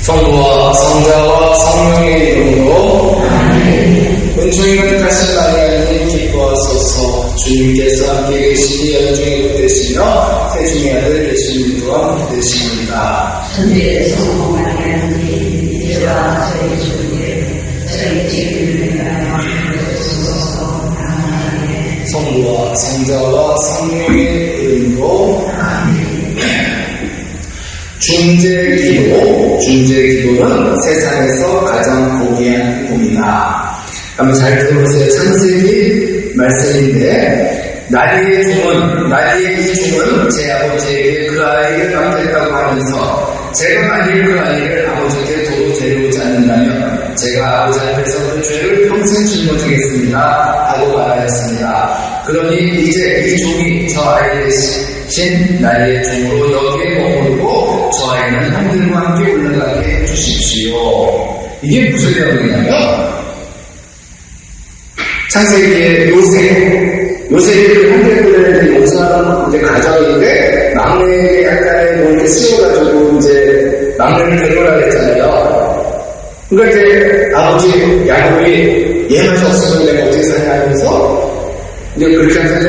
성부와 성자와 성령의 이름으로 은총이 가득하신 마리아님 기뻐하소서. 주님께서 함께 계시니 연중에 붙드시며 태중의 아들 예수님과 함께 되십니다. 천주의 성모 마리아님 이제와 저희 주님께 저희 죄를 위하여 주옵소서. 아멘. 성부와 성자와 성령의 이름으로 중재기도는 세상에서 가장 고귀한 기도입니다. 한번 잘 들어보세요. 창세기 말씀인데 나리의 이 종은 제 아버지에게 그 아이를 맡겼다고 하면서 제가 만일 그 아이를 아버지께 도로 데려오지 않는다면 제가 아버지 앞에서 그 죄를 평생 짊어지겠습니다 하고 말하였습니다. 그러니 이제 이 종이 저 아이 대신 나리의 종으로 여기에 머무르고 저 아이는 형들과 함께 올라가게 해주십시오. 이게 무슨 내용이냐면 창세기의 요셉이 형제들을 용서하는 이제 가정인데 막내에게 약간의 뭐 이렇게 씌워가지고 이제 막내를 데려오라고 했잖아요. 그러니까 이제 아버지 야곱이 얘맛이 없으면 내가 어떻게 사냐 하면서 이제 그렇게 하면서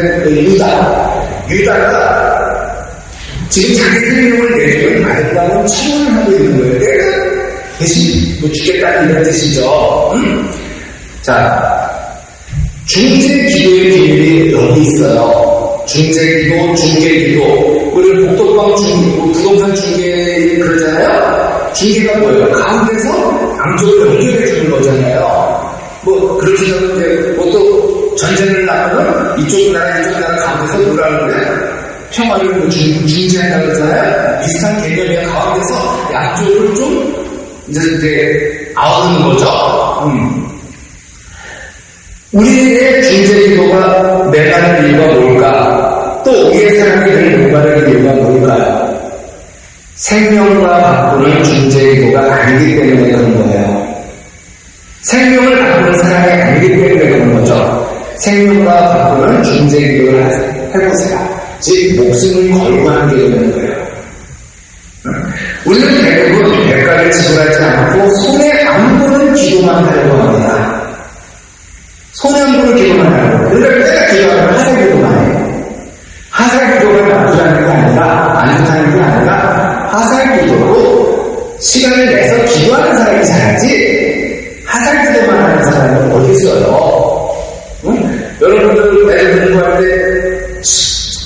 유다가 지금 자기 생명을 내주면 말다운 치료를 하고 있는 거예요. 내가 대신 뭐 죽겠다 이런 뜻이죠. 자, 중재기도의 비밀이 여기 있어요. 중재기도, 중개기도. 우리 복덕방 부동산 중개 그러잖아요. 중개가 뭐예요? 가운데서 양쪽을 연결해 주는 거잖아요. 뭐 그렇게 되면 이제 뭐 또 전쟁을 나면은 이쪽 나라 가운데서 뭐라는 거야? 평화를 뭐 중재한다 그러잖아요. 비슷한 개념이야. 가운데서 양쪽을 좀 이제 아우르는 거죠. 우리의 중재기도가 매가는 이유가 뭘까? 또 우리의 사랑이 늘 목마르는 이유가 뭘까요? 생명과 바꾸는 중재기도가 아니기 때문에 그런 거예요. 생명을 바꾸는 사랑이 아니기 때문에 그런 거죠. 생명과 바꾸는 중재기도를 해보세요. 즉 목숨을 걸고 하는 게 있는 거예요. 우리는 대부분 대가를 지불하지 않고 손에 안 보는 기도만 하려고 합니다. 손에 안 보는 기도만 하려고. 그러니까 내가 기도하면 하살기도만 해요. 하살기도가 나쁘다는 게 아니라 안 좋다는 게 아니라 하살기도로 시간을 내서 기도하는 사람이 잘하지 하살기도만 하는 사람은 어디 있어요? 여러분들 애들 공부할 때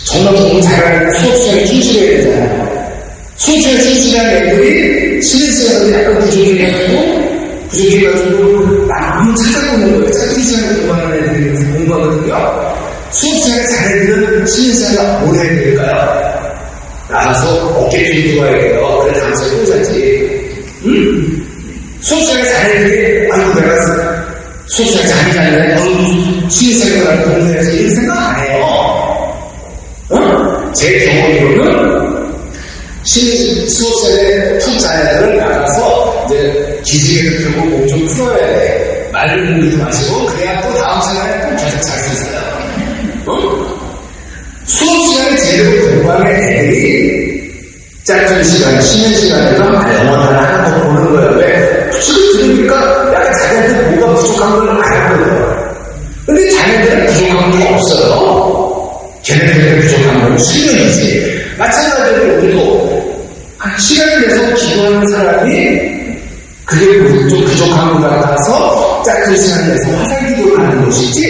정말 공부 잘하는 수업 시간에 충실해야 되잖아요. 수업 시간에 충실한 애들이 쉬는 시간에 약간 부족해가지고 너무 찾아보는 거예요. 찾기 시간에 공부하는 애들이 공부하거든요. 수업 시간에 잘하는 애들은 쉬는 시간에 뭘 해야 될까요? 나가서 어깨 좀 들어야 돼요. 그래 다음 시간에 또 자지. 수업 시간에 잘하는 애들이 아이고 내가 수업 시간에 잠이 자는데 쉬는 시간에 나를 공부해야지 이런 생각 안 해요. 제 경험으로는 수업 시간에 푹 자는 애들은 나가서 이제 기지개를 들고 몸 좀 풀어야 돼. 말을 물지 마시고 그래야 또 다음 시간에 또 계속 잘 수 있어요. 수업 시간에 제대로 공부하는 애들이 짧은 시간, 쉬는 시간에도 영어를 하나 더 보는 거예요. 왜? 지금 들으니까 약간 자기한테 뭐가 부족한 걸 알거든요. 근데 자기들은 부족한 게 없어요. 걔네들한테 부족한 건 수련이지. 마찬가지로 우리도 시간을 내서 기도하는 사람이 그게 좀 부족한 것 같아서 짧은 시간 내서 화살기도를 하는 것이지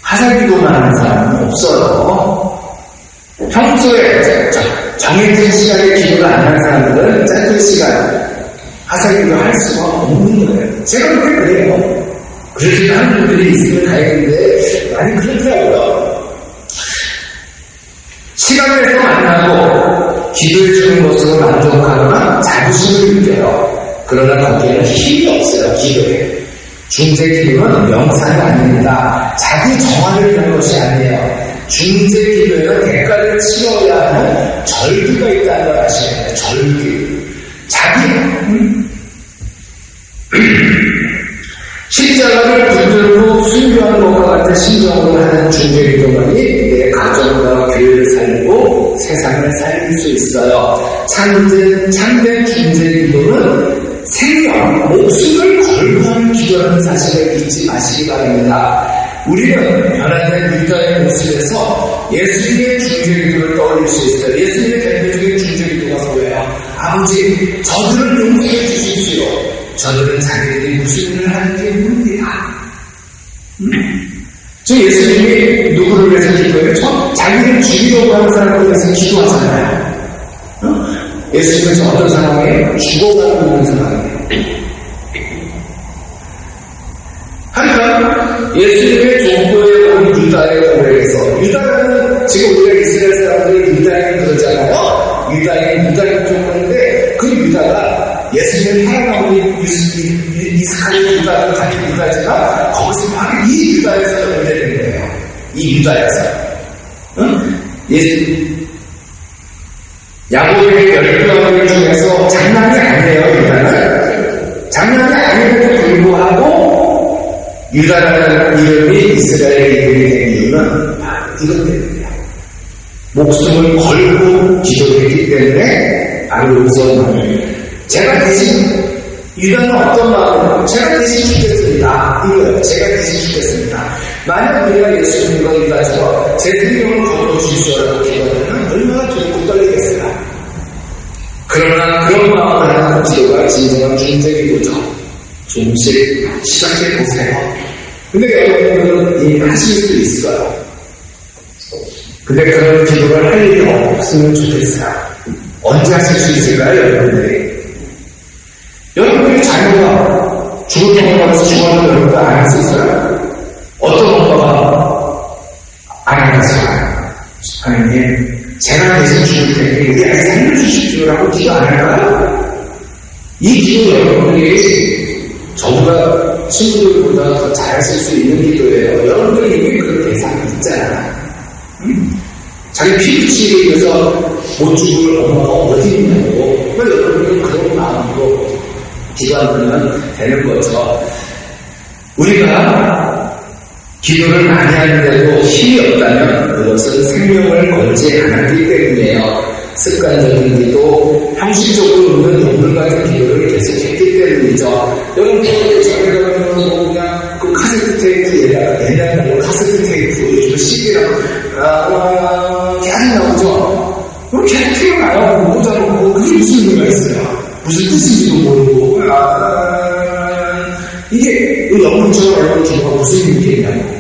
화살기도만 하는 사람은 없어요. 평소에 정해진 시간에 기도를 안 하는 사람들은 짧은 시간 화살기도를 할 수가 없는 거예요. 제가 그렇게 그래요. 그렇게 하는 분들이 있으면 다행인데 많이 그렇더라고요. 시간 내서 만나고 기도해 주는 것으로 만족하거나 자부심을 느껴요. 그러나 거기에는 힘이 없어요. 기도에. 중재기도는 명상이 아닙니다. 자기 정화를 위한 것이 아니에요. 중재기도에는 대가를 치러야 하는 절규가 있다는 걸 아셔야 돼요. 절규. 십자가를 붙들고 순교하는 것과 같은 심정으로 하는 중재기도만이 내 가정과 교회를 살리고 세상을 살릴 수 있어요. 참된 중재기도는 목숨을 걸고 하는 기도라는 사실을 잊지 마시기 바랍니다. 우리는 변화된 유다의 모습에서 예수님의 중재기도를 떠올릴 수 있어요. 예수님의 대표적인 중재기도가 뭐예요? 아버지, 저들을 용서해 주십시오. 저들은 자기들이 무슨 일을 하는지 모릅니다. 저 예수님이 누구를 위해서 기도해요? 자기를 죽이려고 하는 사람을 위해서 기도하잖아요. 예수님은 저 어떤 상황에 죽어가고 있는 상황이에요. 하지만 예수님의 종교에 온 유다의 고백에서, 유다는 지금 우리가 이스라엘 사람들이 유다인 그러잖아요. 유다인 종교인데 그 유다가 예수님을 사랑하는 이스라엘 유다는 같은 유다지만 거기서 바로 이 유다에서 연대된 거예요. 이 유다에서. 야곱의 12아들 중에서 장난이 아니에요. 유다는 장난이 아님에도 불구하고 유다라는 이름이 이스라엘의 이름이 된 이유는 바로 이것 때문이에요. 목숨을 걸고 기도했기 때문에 바로 용서는 제가 대신, 유다는 어떤 마음으로 제가 대신 죽겠습니다. 이거예요. 제가 대신 죽겠습니다. 만약 우리가 예수님과 유다처럼 제 생명을 거둬주시오라고 기도하면 얼마나 두렵고 떨리겠어요. 그러나 그런 마음을 하는 기도가 진정한 중재기도죠. 조금씩 시작해보세요. 근데 여러분들은 이미 하실 수 있어요. 근데 그런 기도를 할 일이 없으면 좋겠어요. 언제 하실 수 있을까요, 여러분들이? 여러분들이 자녀가 죽을 병원에서 죽어도 여러분들 안 할 수 있어요? 어떤 엄마가 안 하겠어요? 하나님, 제가 대신 죽을 텐데 우리 아이 살려주십시오라고 기도 안 할까요? 이 기도 여러분들이 저보다 친구들보다 더 잘하실 수 있는 기도예요. 여러분들이 이미 그런 대상이 있잖아요. 자기 피 붙이기 위해서 못 죽을 엄마가 어디 있냐고. 여러분들은 그런 마음으로 기도하면 되는 거죠. 우리가 기도를 많이 하는데도 힘이 없다면 그것은 생명을 걸지 않았기 때문이에요. 습관적인 기도, 형식적으로 우리는 동물 같은 기도를 계속했기 때문이죠. 여러분들 저희가 뭐 그냥 그 카세트 테이프 옛날에 카세트 테이프 요즘 CD랑 계속 나오죠. 그럼 계속 튀어나와요. 꽂아놓고 그게 무슨 의미가 있어요? 무슨 뜻인지도 모르고 이게 영문처럼 알고 기도가 무슨 의미겠냐고.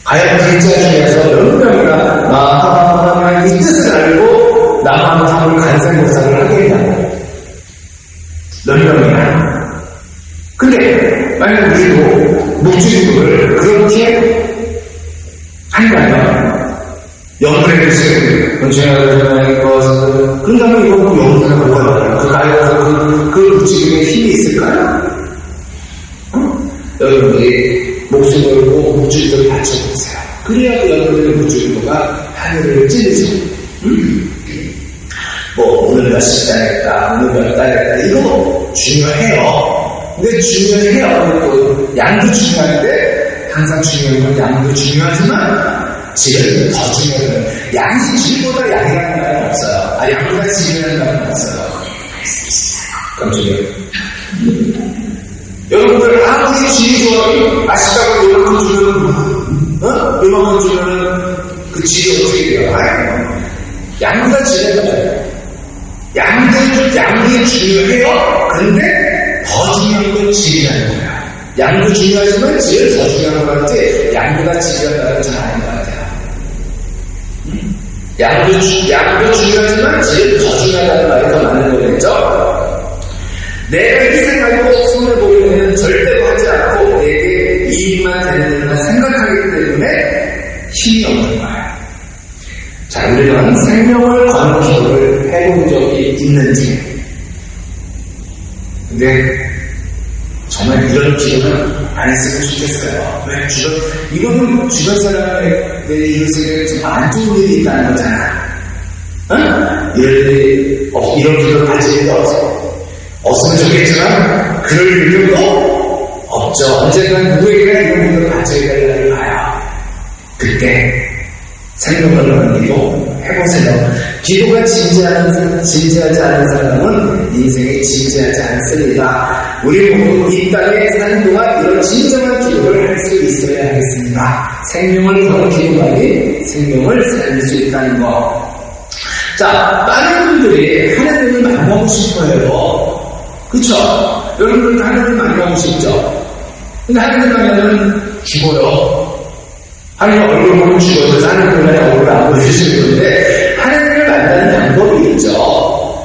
과연 글자 중에서 몇 명이나 이 뜻을 알고 나만 삶을 간생고사를 하겠냐고. 몇 명이나. 근데 만약 우리도 묵주기도를 그렇게 한다면 영문의 뜻을 건축하는 것은 그런다면 이거 뭐 영문을 못하잖아요. 그 나이가 그 묵주기도에 힘이 있을까요? 여러분들이 목숨 걸고 묵주기도를 바쳐보세요. 그래야 여러분들의 묵주기도가 하늘을 찌르죠. 뭐 오늘 몇 시간 했다, 오늘 몇 달 했다, 이거 중요해요. 근데 중요해요. 또 양도 중요한데 항상 중요한 건 양도 중요하지만 질은 더 중요해요. 양이 질보다 양이라는 말은 없어요. 양보다 질이라는 말은 없어요. 깜짝이야. 여러분들 아무리 질이 좋아요. 맛있다고 요만큼 주면은 요만큼 주면은 그 질이 어떻게 돼요? 양보다 질은 거예요. 양이 중요해요. 근데 더 중요한 건 질이라는 거예요. 양도 중요하지만 질은 더 중요한 것 같지 양보다 질이라는 말은 잘 아닌 것 같아요. 양도 중요하지만 질은 더 중요하다는 말이 더 맞는 거겠죠? 내가 희생하고 손해보는 일은 절대로 하지 않고 내게 이익만 되는 일만 생각하기 때문에 힘이 없는 거예요. 자, 우리는 생명을 거는 기도를 해본 적이 있는지. 근데 정말 이런 기도는 안 했으면 좋겠어요. 왜? 이거는 주변 사람의 인생에 정말 안 좋은 일이 있다는 거잖아. 이런 기도를 가질 일도 없으면 좋겠지만 그럴 일도 없죠. 언젠간 누구에게나 이런 기도를 가져야 될 날을 봐요. 그때 생명을 거는 기도 해보세요. 기도가 진지하지 않은 사람은 인생이 진지하지 않습니다. 우리 모두 이 땅에 사는 동안 이런 진정한 기도를 할 수 있어야 하겠습니다. 생명을 거는 기도만이 생명을 살릴 수 있다는 거. 자, 다른 분들이 하나님을 만나고 싶어요. 그쵸? 여러분들도 하나님 만나고 싶죠? 근데 하나님 만나면 죽어요. 하나님 얼굴 보면 죽어요. 그래서 하나님을 얼굴을 안 보여주시는 건데, 하나님을 만나는 방법이 있죠.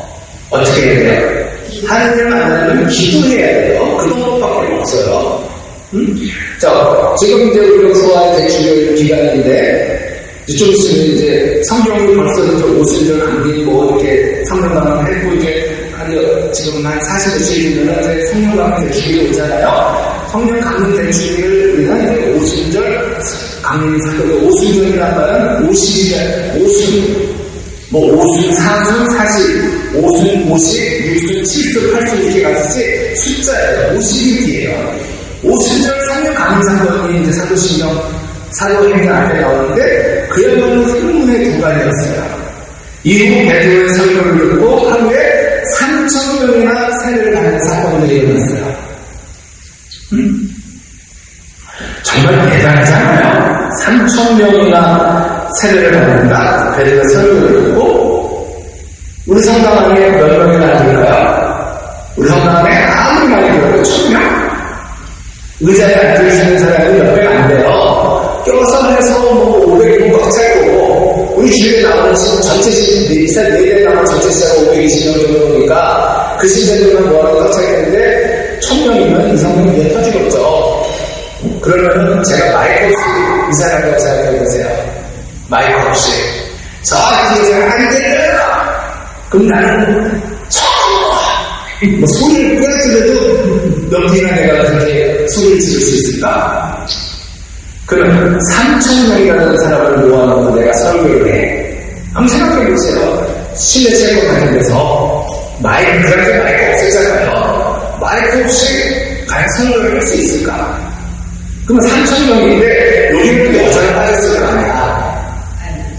어떻게 해야 돼요? 하나님을 만나려면 기도해야 돼요. 그 방법밖에 없어요. 자, 지금 이제 우리가 수화의 대축일 기간인데, 좀 있으면 이제 성경이 벌써 이제 오순절 강의 뭐 이렇게 성경 강의를 했고 이제 지금 한 40일 되면 이제 성경 강의 대축일이 오잖아요. 성경 강의 대축일을 우리가 이제 오순절 강의 사도 오순절이란 말은 50일, 오순, 사순, 사십, 오순, 50, 육순, 칠순, 팔순 이렇게 가듯이 숫자예요. 50일이에요. 오순절 성경 강의 사건이 이제 사도행전 앞에 나오는데 그야말로 흥문의 두간이었어요. 이후 베드로의 설교를 듣고 하루에 3,000명이나 세례를 받는 사건들이 일어났어요. 정말 대단하잖아요. 3,000명이나 세례를 받는다. 베드로의 설교를 듣고 우리 성당 안에 몇 명이나 앉을까요? 우리 성당 안에 아무리 많이 들어도 1,000명? 의자에 앉을 수 있는 사람이 몇 명 안 돼요. 껴서 해서 뭐 500명 꽉 찰고 우리 주위에 나오는 지금 전체 시간 4대 나오는 전체 시간 520명 정도니까 그 시간들만 모아서 꽉 찰텐데 1,000명이면 이상면 위에 터지겠죠. 그러면 제가 마이크 없이 이 사람이라고 생각해보세요. 마이크 없이 저 뒤에서 안 들려요. 그럼 나는 뭐 소리를 뿌려주려도 몇 개나 내가 그렇게 소리를 지를 수 있을까? 그러면 3,000명이라는 사람을 모아놓고 내가 설교를 해. 한번 생각해보세요. 실내 체험 같은 데서 그런데 마이크 없었잖아요. 마이크 없이 과연 설교를 할 수 있을까? 그러면 3,000명인데 여기는 여자가 빠졌을 거 아니야.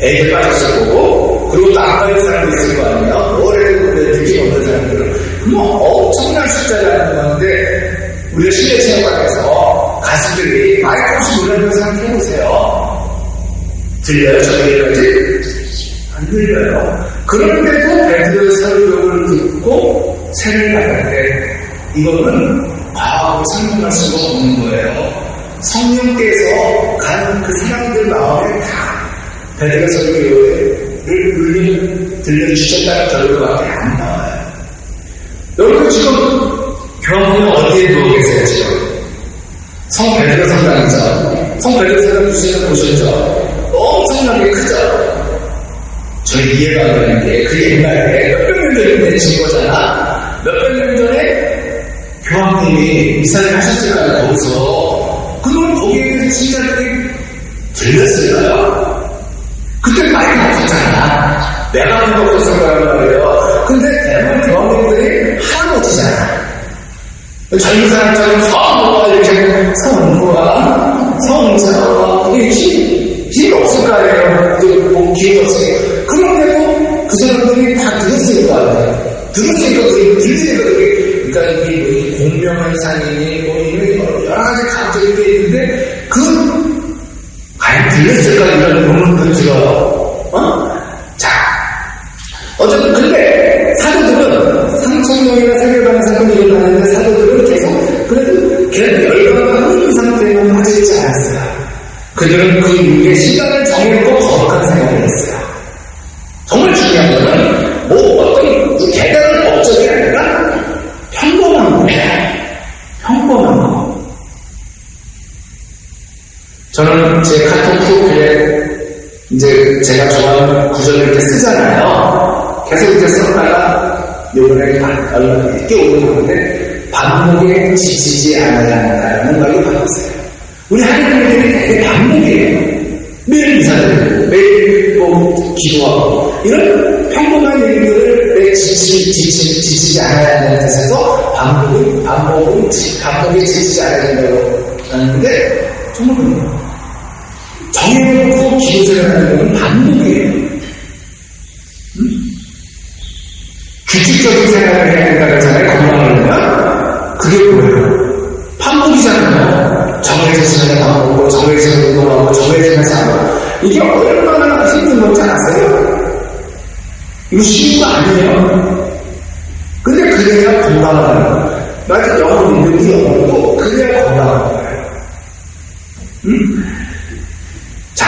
애들 빠졌을 거고 그리고 또 안 빠진 사람도 있을 거 아니야. 뭐래도 느낌 없는 사람들은 그럼 엄청난 숫자라는 건데 우리가 실내 체험관에서 가수들이 마이크 없이 노래하는 사람 해보세요. 들려요? 저기까지? 안 들려요. 그런데도 베드로의 설교를 듣고 세례를 받는데 이거는 과학으로 설명할 수가 없는 거예요. 성령께서 간 그 사람들 마음에 다 베드로의 설교를 들려주셨다는 결과밖에 안 나와요. 여러분 지금 교황님은 어디에 누워 계세요 지금? 성 베드로 성당이죠. 성 베드로 성당 주시는 보셨죠? 엄청나게 크죠? 저 이해가 안 되는 게 그 옛날에 몇백 년 전에 진 거잖아. 몇백 년 전에 교황님이 이사를 하셨을까요 거기서? 그럼 거기에 있는 신자들이 들렸을까요? 그때 마이크 없었잖아. 내가 한 거 없었을 거란 말이에요. 근데 대부분 교황님들이 할아버지잖아. 젊은 사람처럼 성부가 이렇게 성자 이게 힘이 없을 거 아니에요. 뭐 기회가 없으니까. 그런데도 그 사람들이 다 들었을 거 아니에요. 들었으니까 들리니까 그러니까 이 공명한 상인이 뭐 이런 여러 가지 감정이 돼 있는데 과연 들렸을까 이런 논문들 들어요. 자, 어쨌든 근데 사도들은 3,000명이나 세계관의 사건이 일어나는데 사도들은 계속 그래도 열방과 흐르는 상태로 빠지지 않았어요. 그들은 그 이후에 시간을 정했고 거룩한 생활을 했어요. 정말 중요한 거는 뭐 어떤 대단한 업적이 아니라 평범한 거예요. 평범한 거. 저는 제 카톡 프로필에 이제 제가 좋아하는 구절을 이렇게 쓰잖아요. 계속 이렇게 쓰다가 요번에 얼마 늦게 오는 건데 반복에 지치지 않아야 한다는 말로 바꿨어요. 우리 하나님들이 되게 반복이에요. 매일 인사드리고 매일 뭐 기도하고 이런 평범한 일들을 왜 지치지 않아야 한다는 뜻에서 반복에 지치지 않아야 된다고 하는데 정말 그래요. 정해놓고 기도를 하는 건 반복이에요. 규칙적인 생활을 해야 된다고 하잖아요. 건강하려면. 그게 뭐예요? 반복이잖아요. 정해진 시간에 밥 먹고, 정해진 시간에 운동하고, 정해진 시간에 자고. 이게 얼마나 힘든 건지 아세요? 이거 쉬운 거 아니에요. 근데 그래야 건강하다는 거예요. 맞아, 영어 믿는 게 영어고, 그래야 건강한 거예요. 자,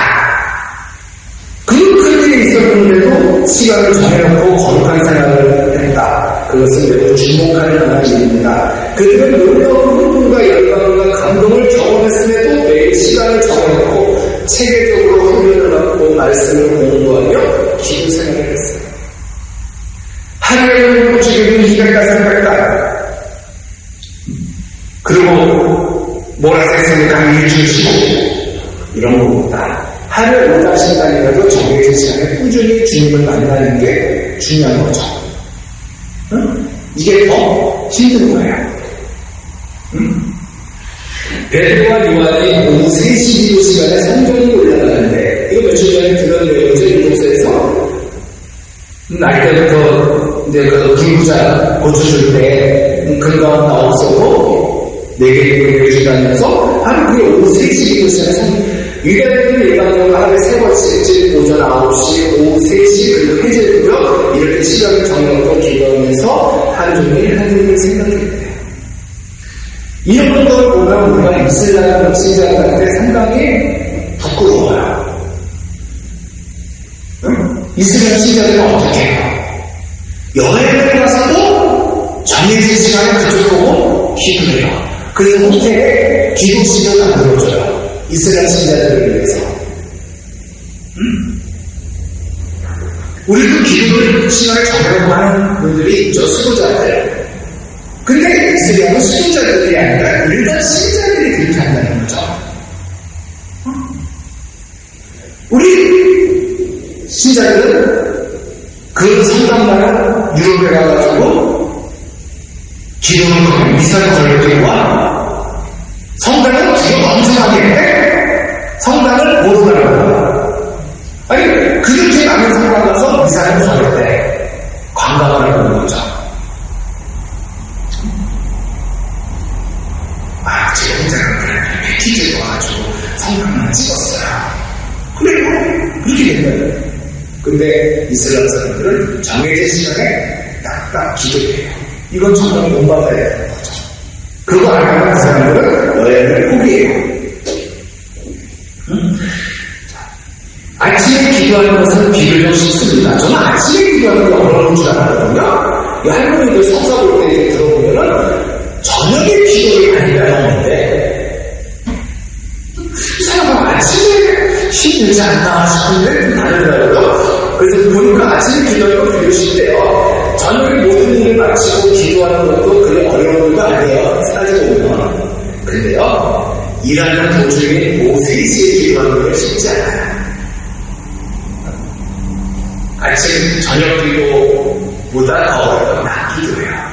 그런 일이 있었는데도 시간을 정해놓고 거룩한 생활을 했다. 그것은 매우 주목할 만한 일입니다. 그들은 놀라운 흥분과 열광과 감동을 경험했음에도 매일 시간을 정해놓고 체계적으로 훈련을 받고 말씀을 공부하며 기도 생활을 했어요. 하루에 움직이는 200달, 300달. 그리고 뭐라 했습니까? 한 일주일 쉬고. 이런 것보다 하루에 5-10단이라도 정해진 시간에 꾸준히 주님을 만나는 게 중요한 거죠. 응? 이게 더 힘든 거예요. 응? 베드로와 요한이 오후 3시 기도 시간에 성전이 올라가는데, 이거 며칠 전에 들었는데, 어제 유독서에서 날 때부터 이제 그 불구자 고쳐줄 때 근거가 없어도 4개 보여주다면서 하루 그게 오후 3시 기도 시간에 유대인들은 일반적으로 하루에 3번씩 오전 9시, 오후 3시, 그리고 해질고요. 이렇게 시간을 정해놓고 기도하면서 하루 종일 하나님을 생각했대요. 이런 걸 보면 우리가 이슬람 신자들한테 상당히 부끄러워요. 이슬람 신자들은 어떻게 해요? 여행을 가서도 정해진 시간에 그쪽 보고 기도해요. 그래서 호텔에 기도 시간을 만들어줘요. 이스라엘 신자들을 위해서. 우리도 기도를 시간을 정해놓고 하는 분들이 있죠. 수도자들. 근데 이스라엘은 수도자들이 아니라 일반 신자들이 그렇게 한다는 거죠. 우리 신자들은 그 성당만은 유럽에 가가지고 기도를 하고 미사를 걸을 때와 성당은 기도가 엄청나게 했는데 성당을 보러 가는 거야. 아니, 그렇게 많은 성당 가서 미사를 걸을 때 관광을 하는 거죠. 제 혼자는 패키지를 와가지고 성당만 찍었어요. 그리고 그렇게 된 거예요. 근데 이슬람 사람들은 정해진 시간에 딱딱 기도해요. 이건 정말 본받아야 되는 거죠. 그거 안 하면 그 사람들은 여행을 포기해요. 아침에 기도하는 것은 비교적 쉽습니다. 저는 아침에 기도하는 게 어려운 줄 알았거든요. 할머니들 석사 볼 때 이렇게 들어보면은 저녁에 기도를 많이 하는데 이 사람은 아침에 힘들지 않나 싶은데 좀 다르더라고요. 그래서 보니까 아침에 기도하는 건 되게 쉽대요. 저녁에 모든 일을 마치고 기도하는 것도 그게 어려운 것도 아니에요. 따지고 보면. 근데요, 일하는 도중에 오후 3시에 기도하는 건 쉽지 않아요. 아침, 저녁 기도보다 더 어려운 낮 기도예요.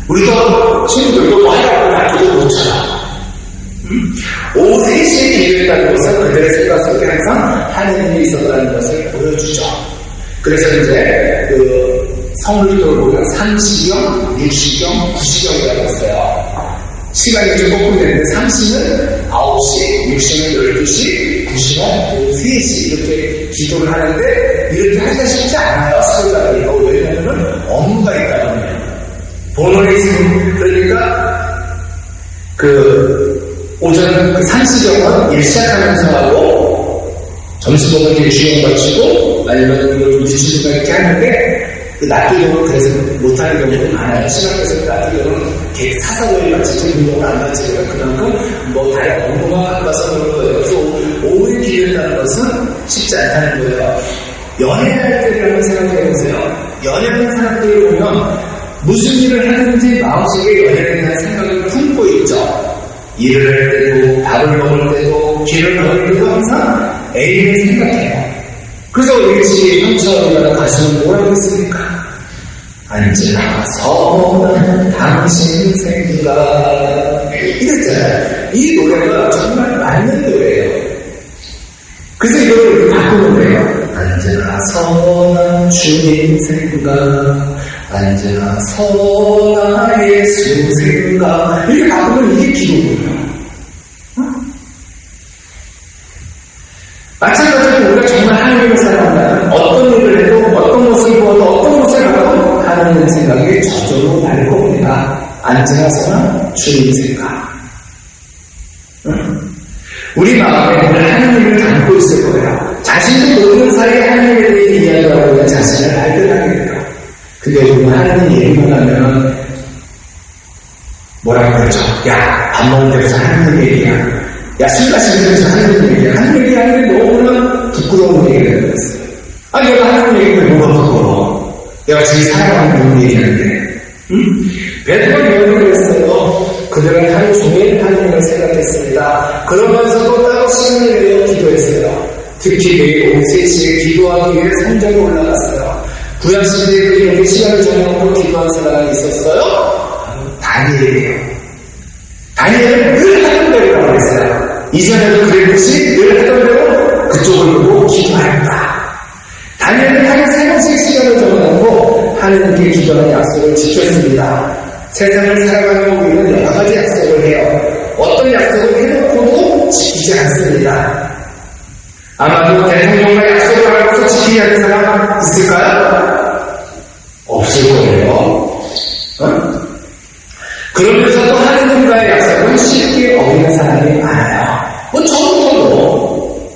우리도 친구들도 뭐 하라고 낮 기도 못 쳐요. 오후 3시에 기도했다는 것은 그들의 생각 속에 항상 하느님이 있었다는 것을 보여주죠. 그래서 이제 성리도를 보면 3시경, 6시경, 9시경이라고 있어요. 시간이 좀 거꾸로되는데 3시는 9시, 6시는 12시, 9시는 3시 이렇게 기도를 하는데 이렇게 하기가 쉽지 않아요. 사회자들이고. 왜냐하면 업무가 있다 보면 본원에 있으면 그러니까 오전 3시경은 일 시작하면서 하고 점심 먹을 때 주영 마치고 아니면 이걸 뒤치든가 이렇게 하는데 낮기도는 그래서 못하는 경우도 많아요. 신학교에서 낮기도는 사사거리 마치고 운동을 안 마치니까 그만큼 뭐 다른 업무가 안 가서 그런 거예요. 그래서 오후에 기도했다는 것은 쉽지 않다는 거예요. 연애할 때라는 생각해보세요. 연애하는 사람들이 보면 무슨 일을 하든지 마음속에 연애에 대한 생각을 품고 있죠. 일을 할 때도, 밥을 먹을 때도, 길을 걸을 때도 항상 애인을 생각해요. 그래서 일찍이 형처음이라는 가수는 뭐라고 했습니까? 언제나 서운한 당신 생각 이랬잖아요. 이 노래가 정말 맞는 노래예요. 그래서 이걸 바꾸는 거예요. 언제나 서운한 주님 생각 앉아서 나의 수생각 이렇게 바꾸면 이게 기도거든요. 마찬가지로 우리가 정말 하나님을 사랑한다면 어떤 일을 해도 어떤 모습을 보아도 어떤 모습을 봐도 하나님의 생각이 저절로 날 겁니다. 앉아서나 주의 생각. 우리 마음에 오늘 하나님을 담고 있을 거예요. 자신도 모르는 사이에 하나님에 대해 이야기하고 있는 자신을 발견하게 돼요. 근데 우리가 하나님 얘기만 하면 뭐라고 그러죠? 야, 밥 먹는 데서 하나님 얘기야. 야, 술 마시는 데서 하나님 얘기야. 하나님 얘기하는 게 너무나 부끄러운 얘기가 되었어요. 아니, 내가 하나님 얘기하면 뭐가 부끄러워? 내가 제일 사랑하는 분 얘기하는데. 베드로가 이런 얘기를 했어요. 그들은 하루 종일 하나님을 생각했습니다. 그러면서도 따로 시간을 내어 기도했어요. 특히 매일 오후 3시에 기도하기 위해 성전에 올라갔어요. 구약시대에 이렇게 시간을 정해놓고 기도한 사람이 있었어요? 다니엘이에요. 다니엘은 늘 하던 대로 했어요. 이전에도 그랬듯이 늘 하던 대로 그쪽을 보고 기도했다. 다니엘은 하루 3번씩 시간을 정해놓고 하나님께 기도하는 약속을 지켰습니다. 세상을 살아가며 우리는 여러 가지 약속을 해요. 어떤 약속을 해놓고도 지키지 않습니다. 아마도 대통령과 약속을 하고서 지키지 않는 사람 있을까요? 없을 거예요. 그러면서도 하나님과의 약속은 쉽게 어기는 사람이 많아요. 저부터도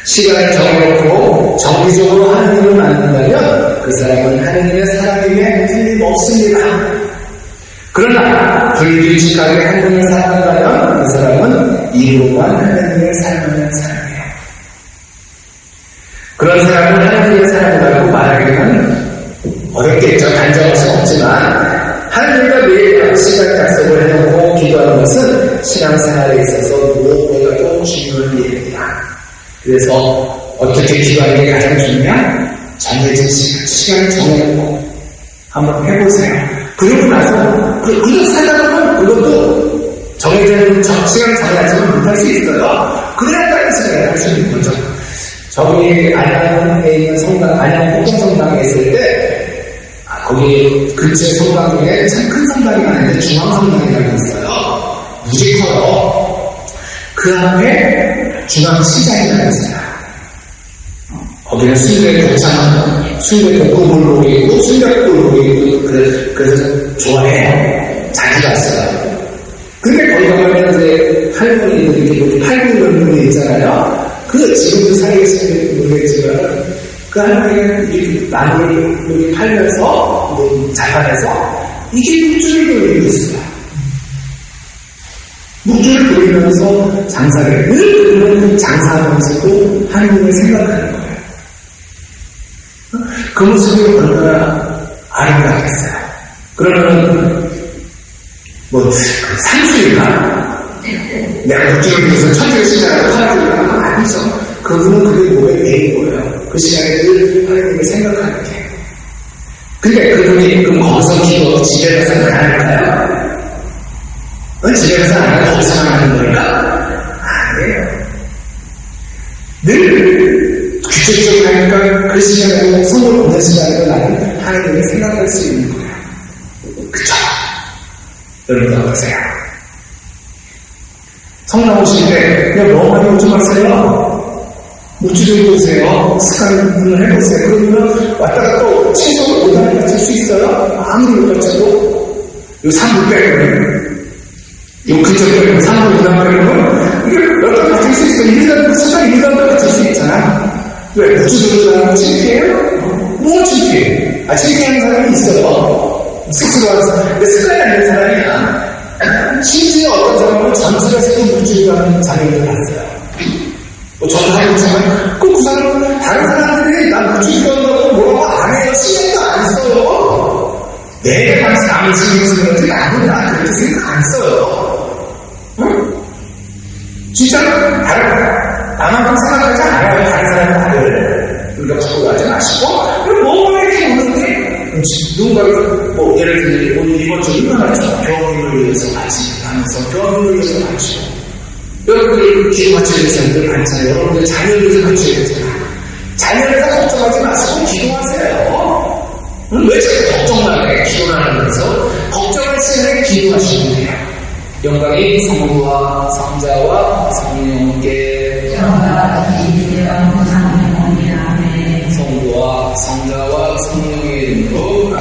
시간을 정해놓고 정기적으로 하나님을 만난다면 그 사람은 하나님의 사람임에 틀림없습니다. 그러나 불규칙하게 하나님을 사랑한다면 그 사람은 이루만 하나님을 사랑하는 사람이에요. 그런 사람은 하나님의 사랑이라고 말하기는 어렵겠죠. 단정할 수 없지만 하나님과 매일 시간 약속을 해놓고 기도하는 것은 신앙생활에 있어서 무엇보다도 중요한 일입니다. 그래서 어떻게 기도하는 게 가장 중요한 정해진 시간을 정해놓고 한번 해보세요. 그러고 나서 그저 살다 보면 그것도 정해진 시간을 정해야지만 못할 수 있어요. 그래야 다른 시간에 할 수 있는 거죠. 저희 안양에 있는 성당, 안양 폭동성당에 있을 때 거기 근처 성당 중에 참 큰 성당이 아닌데 중앙성당이라고 있어요. 무지 커요. 그 앞에 중앙시장이라고 있어요. 거기는 순대 곱창, 순대 볶음물로 있고 순대국물로 있고 그래서 좋아해요. 자주 갔어요. 근데 거기 가면 이제 할머니들이 이렇게 팔고 있는 분이 있잖아요. 지금도 살아계시는 모르겠지만 그 할머니가 이렇게 나무를 이렇게 팔면서 자판에서 이게 묵주를 돌리고 있어요. 묵주를 돌리면서 장사를 늘 그런 장사하면서도 하나님을 생각하는 거예요. 그 모습이 얼마나 아름다웠겠어요. 그러면 산수인가? 내가 묵주를 위해서 천주의 시장을 팔아주려고 아니죠. 그분은 그게 뭐에 매인 거예요. 그 시간에 늘 하나님을 생각하는 게. 근데 그분이 그럼 거기서 기도 집에 가서 안 할까요? 집에 가서 안 하고 거기서만 하는 걸까? 아니에요. 늘 규칙적으로 하니까 그 시간에 손을 보는 시간에도 나는 하나님을 생각할 수 있는 거예요. 그쵸? 여러분 어떠세요? 성당 오실 때 그냥 너무 많이 오지 마세요. 묵주를 보세요. 습관을 해보세요. 그러면 왔다가 또 최소 5단을 맞출 수 있어요? 아무리 못 맞춰도 요 3부 빼면 요 근처 빼면 3부 5단 빼면 이게 몇 단 맞출 수 있어요. 1단도 수단 1단도 맞출 수 있잖아. 왜? 묵주를 하는 창피해요? 뭐 창피해? 창피하는 사람이 있어요. 스스로 하는 사람. 근데 습관이 안 된 사람이야. 심지어 어떤 사람은 전투에서도 묵주를 하는 장면을 봤어요. 저도 하고 있지만 그 사람은 다른 사람들이 난 묵주를 한다고 뭐라고 안 해요. 신경도 안 써요. 내가 남의 신경 쓰는데 나는 나 그렇게 생각 안 써요. 응? 진짜 나만큼 생각하지 않아요. 다른 사람들 우리가 부끄러워하지 마시고 뭐 이렇게 오는데 누군가 예를 들면 오늘 이번 주 얼마나 병원을 위해서 같이 하면서 병원을 위해서 같이 여러분들 기도 맞춰야 되는 사람들 많잖아요. 여러분들 자녀를 위해서 맞춰야 되잖아요. 자녀를 위해서 걱정하지 마시고 기도하세요. 왜 자꾸 걱정나게 기도를 하면서 걱정할 시간에 기도하시면 돼요. 영광이 성부와 성자와 성령께 성부와 성자와 성령의 이름으로